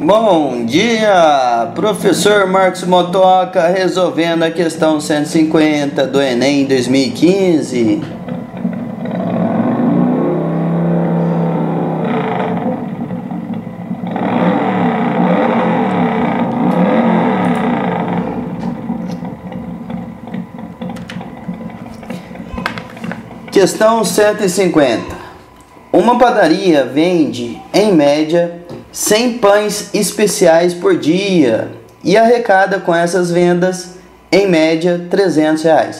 Bom dia, professor Marcos Motoca resolvendo a questão 150 do Enem 2015. Questão 150. Uma padaria vende, em média, 100 pães especiais por dia e arrecada com essas vendas, em média, R$300.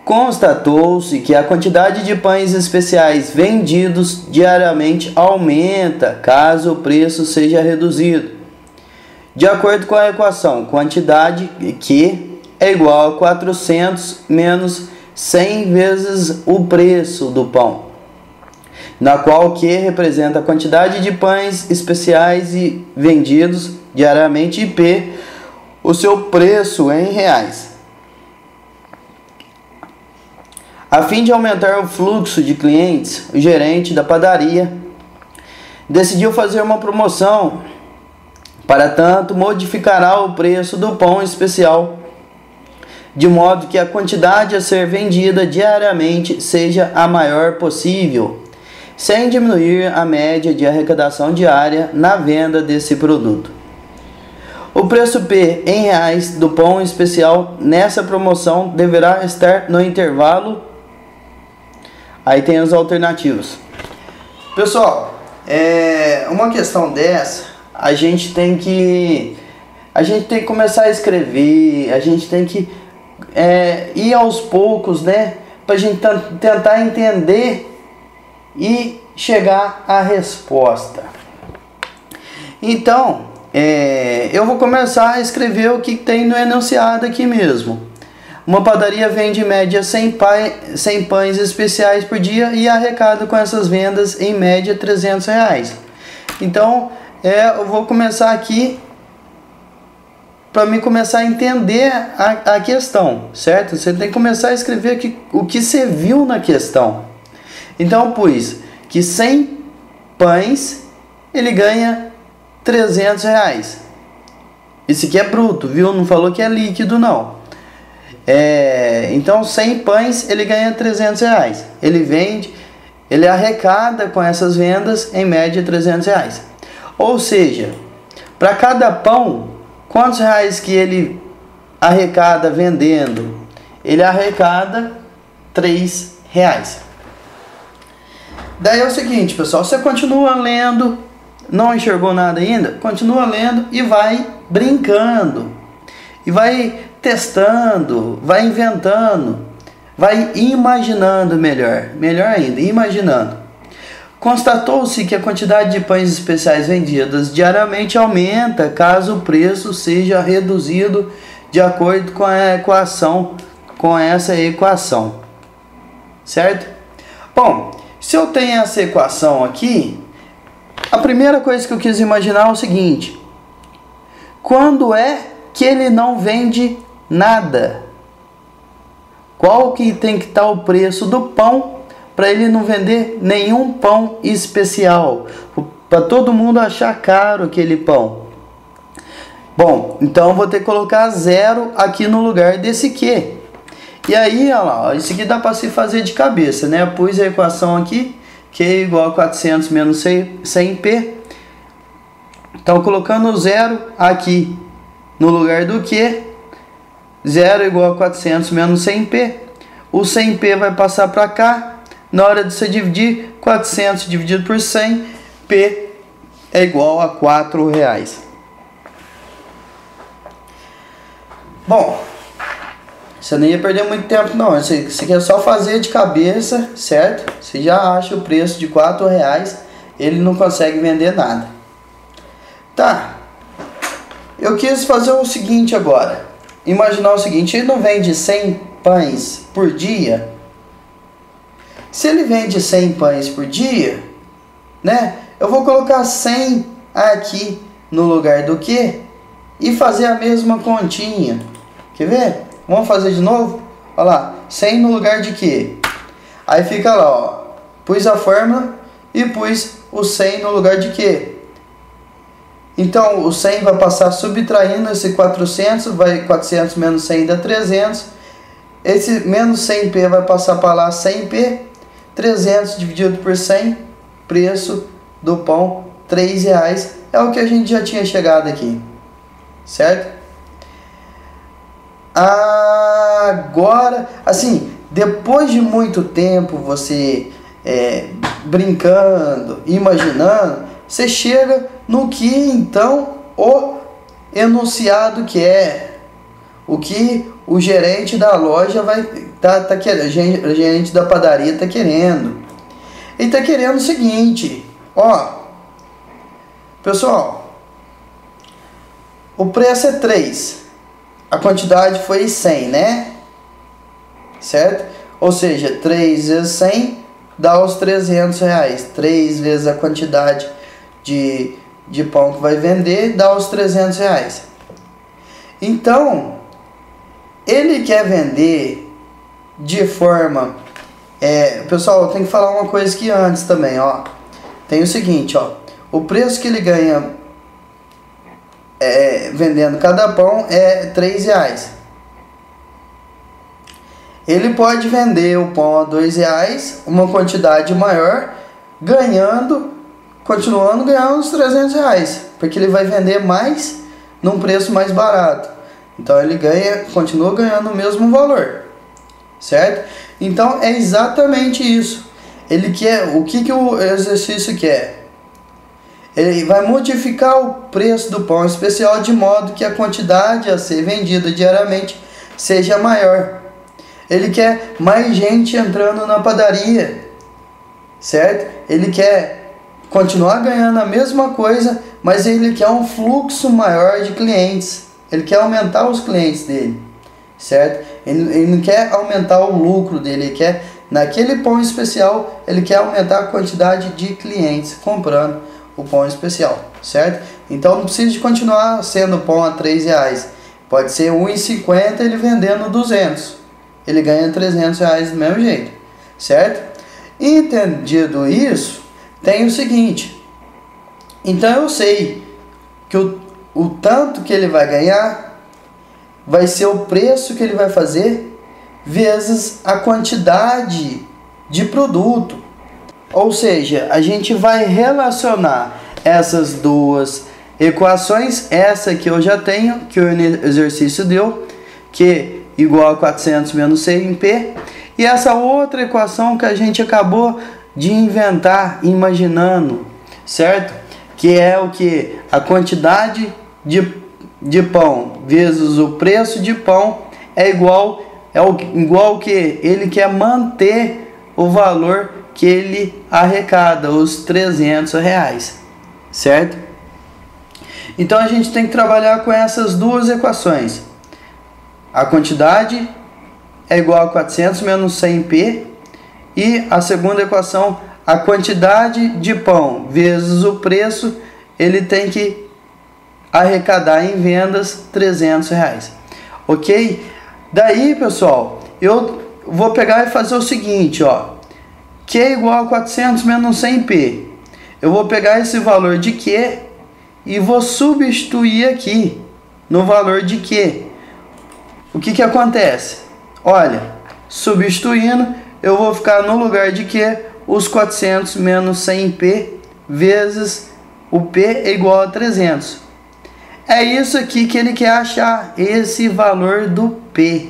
Constatou-se que a quantidade de pães especiais vendidos diariamente aumenta caso o preço seja reduzido. De acordo com a equação, quantidade Q é igual a 400 menos 100 vezes o preço do pão, na qual Q representa a quantidade de pães especiais e vendidos diariamente e P o seu preço em reais. A fim de aumentar o fluxo de clientes, o gerente da padaria decidiu fazer uma promoção. Para tanto, modificará o preço do pão especial, de modo que a quantidade a ser vendida diariamente seja a maior possível, sem diminuir a média de arrecadação diária na venda desse produto. O preço P em reais do pão especial nessa promoção deverá estar no intervalo. Aí tem as alternativas. Pessoal, uma questão dessa, a gente tem que começar a escrever, a gente tem que ir aos poucos, né, para a gente tentar entender e chegar à resposta. Então, eu vou começar a escrever o que tem no enunciado aqui mesmo. Uma padaria vende em média 100 pães especiais por dia e arrecada com essas vendas em média R$300. Então, eu vou começar aqui para mim começar a entender a questão, certo? Você tem que começar a escrever aqui o que você viu na questão. Então, pus que 100 pães ele ganha R$300. Isso aqui é bruto, viu? Não falou que é líquido, não. Então, 100 pães ele ganha R$300. Ele vende, ele arrecada com essas vendas em média R$300. Ou seja, para cada pão, quantos reais que ele arrecada vendendo? Ele arrecada R$3. Daí é o seguinte, pessoal, você continua lendo, não enxergou nada ainda? Continua lendo e vai brincando, e vai testando, vai inventando, vai imaginando melhor ainda, imaginando. Constatou-se que a quantidade de pães especiais vendidas diariamente aumenta caso o preço seja reduzido de acordo com a equação, com essa equação, certo? Bom, se eu tenho essa equação aqui, a primeira coisa que eu quis imaginar é o seguinte: quando é que ele não vende nada? Qual que tem que estar o preço do pão para ele não vender nenhum pão especial, para todo mundo achar caro aquele pão? Bom, então eu vou ter que colocar 0 aqui no lugar desse Q. E aí, olha lá, isso aqui dá para se fazer de cabeça, né? Eu pus a equação aqui, Q é igual a 400 menos 100P. Então, colocando 0 aqui no lugar do Q, 0 é igual a 400 menos 100P. O 100P vai passar para cá. Na hora de você dividir, 400 dividido por 100, P é igual a R$4. Bom, você não ia perder muito tempo não, isso aqui é só fazer de cabeça, certo? Você já acha o preço de R$4, ele não consegue vender nada. Tá, eu quis fazer o seguinte agora, imaginar o seguinte: ele não vende 100 pães por dia? Se ele vende 100 pães por dia, né? Eu vou colocar 100 aqui no lugar do Q e fazer a mesma continha. Quer ver? Vamos fazer de novo? Olha lá, 100 no lugar de Q. Aí fica lá, ó. Pus a fórmula e pus o 100 no lugar de Q. Então o 100 vai passar subtraindo esse 400, vai 400 menos 100 dá 300. Esse menos 100p vai passar para lá 100p. 300 dividido por 100, preço do pão R$3. É o que a gente já tinha chegado aqui, certo? Agora, assim, depois de muito tempo você brincando, imaginando, você chega no que então o enunciado quer, o que o gerente da loja vai tá querendo, o gerente da padaria tá querendo. Ele tá querendo o seguinte, ó, pessoal, o preço é 3, a quantidade foi 100, né? Certo? Ou seja, 3 vezes 100 dá os R$300. 3 vezes a quantidade de pão que vai vender dá os R$300. Então, ele quer vender de forma... pessoal, eu tenho que falar uma coisa aqui antes também, ó. Tem o seguinte, ó. O preço que ele ganha vendendo cada pão é R$3. Ele pode vender o pão a R$2, uma quantidade maior, continuando ganhando os R$300, porque ele vai vender mais num preço mais barato. Então ele continua ganhando o mesmo valor, certo? Então é exatamente isso. Ele quer, o que o exercício quer? Ele vai modificar o preço do pão especial de modo que a quantidade a ser vendida diariamente seja maior. Ele quer mais gente entrando na padaria, certo? Ele quer continuar ganhando a mesma coisa, mas ele quer um fluxo maior de clientes. Ele quer aumentar os clientes dele, certo? Ele não quer aumentar o lucro dele, ele quer, naquele pão especial, ele quer aumentar a quantidade de clientes comprando o pão especial, certo? Então não precisa de continuar sendo pão a R$3. Pode ser R$1,50 ele vendendo 200. Ele ganha R$300 do mesmo jeito, certo? Entendido isso, tem o seguinte. Então eu sei que o tanto que ele vai ganhar vai ser o preço que ele vai fazer vezes a quantidade de produto. Ou seja, a gente vai relacionar essas duas equações, essa que eu já tenho, que o exercício deu, que igual a 400 menos 100p, e essa outra equação que a gente acabou de inventar, imaginando, certo? Que é o que? A quantidade de pão vezes o preço de pão é igual que ele quer manter o valor que ele arrecada, os R$300, certo? Então a gente tem que trabalhar com essas duas equações. A quantidade é igual a 400 menos 100p, e a segunda equação, a quantidade de pão vezes o preço, ele tem que arrecadar em vendas R$300, ok? Daí, pessoal, eu vou pegar e fazer o seguinte, ó, Q é igual a 400 menos 100p. Eu vou pegar esse valor de Q e vou substituir aqui no valor de Q. O que acontece? Olha, substituindo, eu vou ficar no lugar de Q, os 400 menos 100p vezes o P é igual a 300. É isso aqui que ele quer achar, esse valor do P,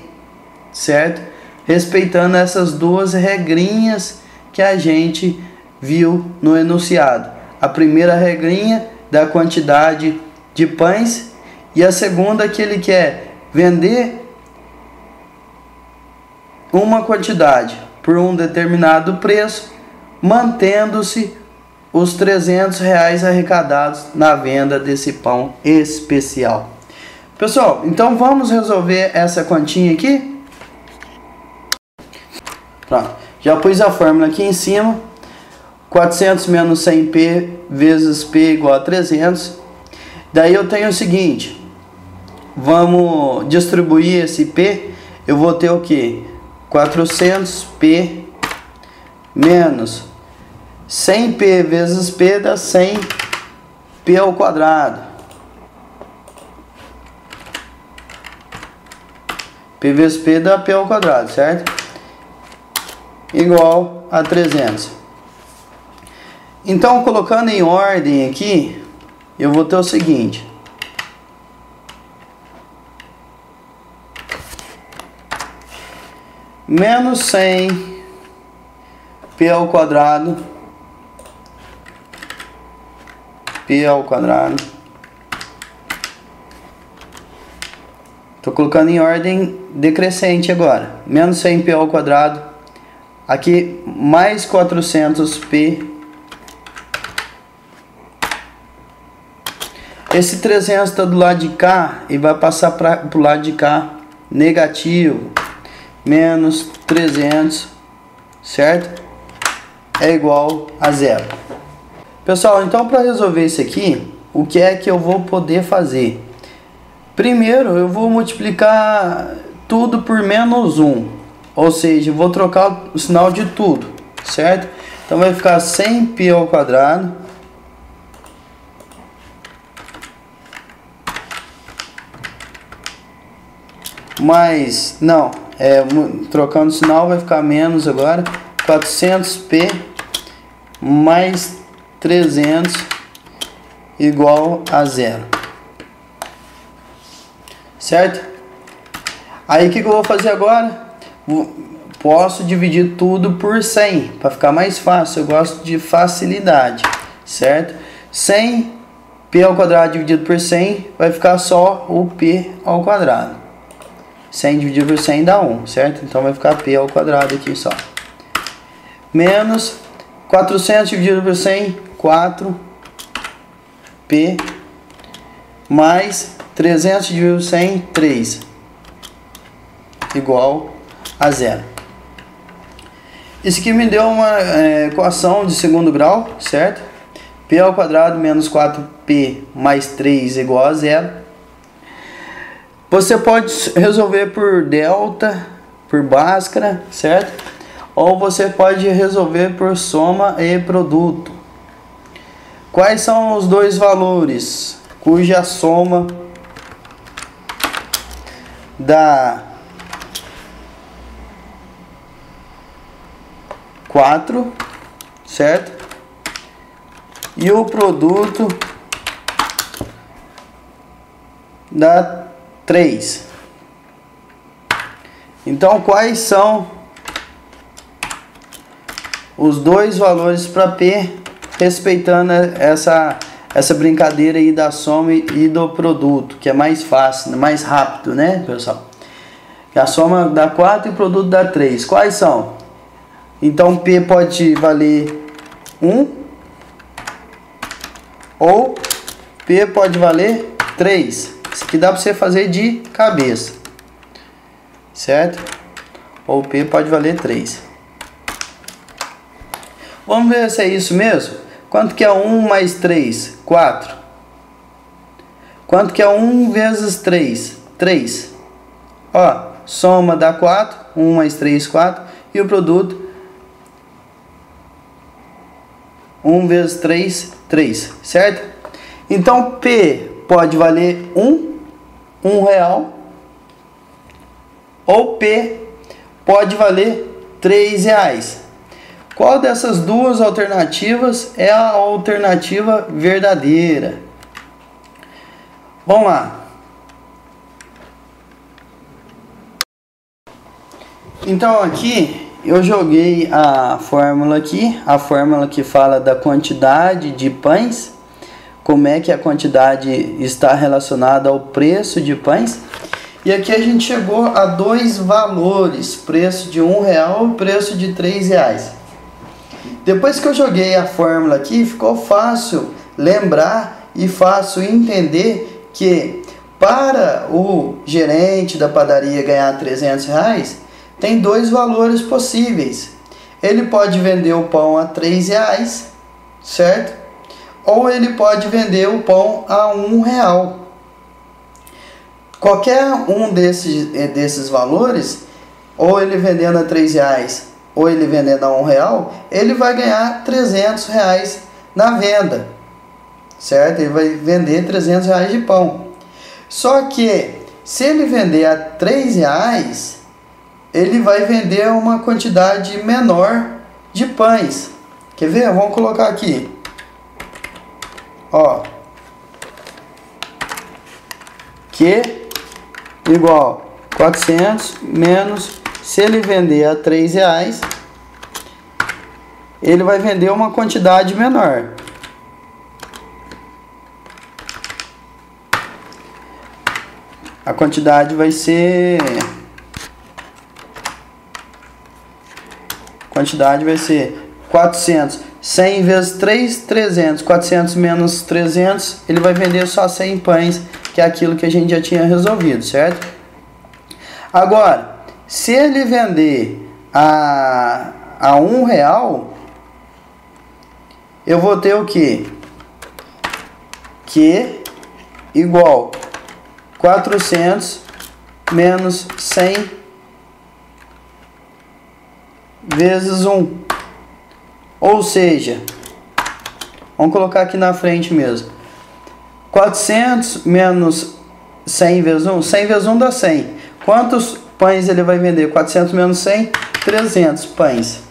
certo? Respeitando essas duas regrinhas que a gente viu no enunciado. A primeira regrinha da quantidade de pães e a segunda que ele quer vender uma quantidade por um determinado preço, mantendo-se os R$300 arrecadados na venda desse pão especial. Pessoal, então vamos resolver essa continha aqui. Pronto, já pus a fórmula aqui em cima. 400 menos 100p vezes p igual a 300. Daí eu tenho o seguinte, vamos distribuir esse p, eu vou ter o que? 400p menos 100p vezes p dá 100p ao quadrado. P vezes P dá P ao quadrado, certo? Igual a 300. Então, colocando em ordem aqui, eu vou ter o seguinte. Menos 100 P ao quadrado. P ao quadrado. Estou colocando em ordem decrescente agora. Menos 100 P ao quadrado. Aqui mais 400 P. Esse 300 está do lado de cá e vai passar para o lado de cá. Negativo. Menos 300. Certo? É igual a zero. Pessoal, então para resolver isso aqui, o que é que eu vou poder fazer? Primeiro, eu vou multiplicar tudo por menos 1. Ou seja, eu vou trocar o sinal de tudo, certo? Então vai ficar 100π ao quadrado mais, não, trocando o sinal vai ficar menos agora, 400π mais 300 igual a zero. Certo? Aí o que eu vou fazer agora? Posso dividir tudo por 100 para ficar mais fácil. Eu gosto de facilidade, certo? 100π ao quadrado dividido por 100 vai ficar só o P ao quadrado. 100 dividido por 100 dá 1, certo? Então vai ficar P ao quadrado aqui só. Menos 400 dividido por 100, 4P mais 300 dividido por 100, 3 igual a zero. Isso aqui me deu uma equação de segundo grau, certo? P ao quadrado menos 4P mais 3 igual a zero. Você pode resolver por delta, por Bhaskara, certo? Ou você pode resolver por soma e produto. Quais são os dois valores cuja soma dá 4, certo? E o produto dá 3. Então, quais são os dois valores para P, respeitando essa brincadeira aí da soma e do produto, que é mais fácil, mais rápido, né, pessoal? A soma dá 4 e o produto dá 3. Quais são? Então, P pode valer 1 ou P pode valer 3. Isso aqui dá para você fazer de cabeça, certo? Ou P pode valer 3. Vamos ver se é isso mesmo. Quanto que é 1 mais 3? 4. Quanto que é 1 vezes 3? 3. Ó, soma dá 4. 1 mais 3, 4. E o produto 1 vezes 3, 3. Certo? Então P pode valer 1 real. Ou P pode valer 3 reais. Qual dessas duas alternativas é a alternativa verdadeira? Vamos lá. Então aqui eu joguei a fórmula aqui, a fórmula que fala da quantidade de pães, como é que a quantidade está relacionada ao preço de pães. E aqui a gente chegou a dois valores, preço de R$1 e preço de R$3. Depois que eu joguei a fórmula aqui, ficou fácil lembrar e fácil entender que para o gerente da padaria ganhar R$300, tem dois valores possíveis. Ele pode vender o pão a R$3, certo? Ou ele pode vender o pão a R$1. Qualquer um desses valores, ou ele vendendo a R$3, ou ele vendendo a R$1, ele vai ganhar R$300 na venda, certo? Ele vai vender R$300 de pão. Só que Se ele vender a R$3, ele vai vender uma quantidade menor de pães. Quer ver? Vamos colocar aqui. Ó. Q igual 400 menos, se ele vender a R$3, ele vai vender uma quantidade menor. A quantidade vai ser... quantidade vai ser 400. 100 vezes 3, 300. 400 menos 300, ele vai vender só 100 pães, que é aquilo que a gente já tinha resolvido, certo? Agora, se ele vender a R$1, eu vou ter o quê? Q igual 400 menos 100 vezes 1. Ou seja, vamos colocar aqui na frente mesmo. 400 menos 100 vezes 1. 100 vezes 1 dá 100. Quantos pães ele vai vender? 400 menos 100, 300 pães.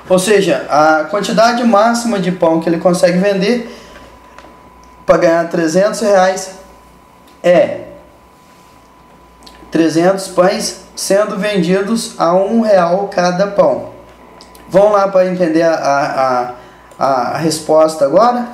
Ou seja, a quantidade máxima de pão que ele consegue vender para ganhar R$300 é 300 pães sendo vendidos a R$1 cada pão. Vamos lá para entender a resposta agora.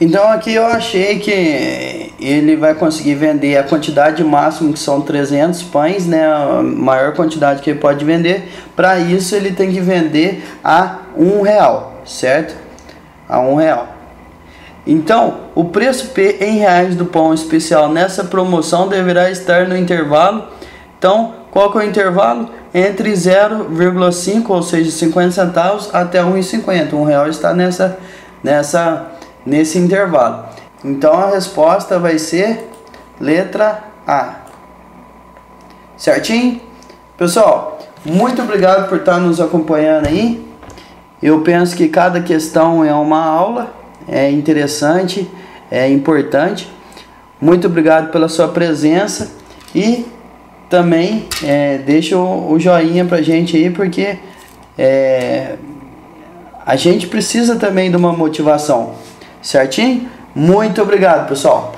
Então aqui eu achei que ele vai conseguir vender a quantidade máxima, que são 300 pães, né? A maior quantidade que ele pode vender. Para isso ele tem que vender a R$1, certo? A R$1. Então, o preço P em reais do pão especial nessa promoção deverá estar no intervalo. Então, qual que é o intervalo? Entre 0,5, ou seja, 50 centavos, até R$1,50. R$1 está nesse intervalo. Então, a resposta vai ser letra A. Certinho? Pessoal, muito obrigado por estar nos acompanhando aí. Eu penso que cada questão é uma aula. É interessante, é importante. Muito obrigado pela sua presença e também deixa o joinha pra gente aí, porque a gente precisa também de uma motivação, certinho? Muito obrigado, pessoal.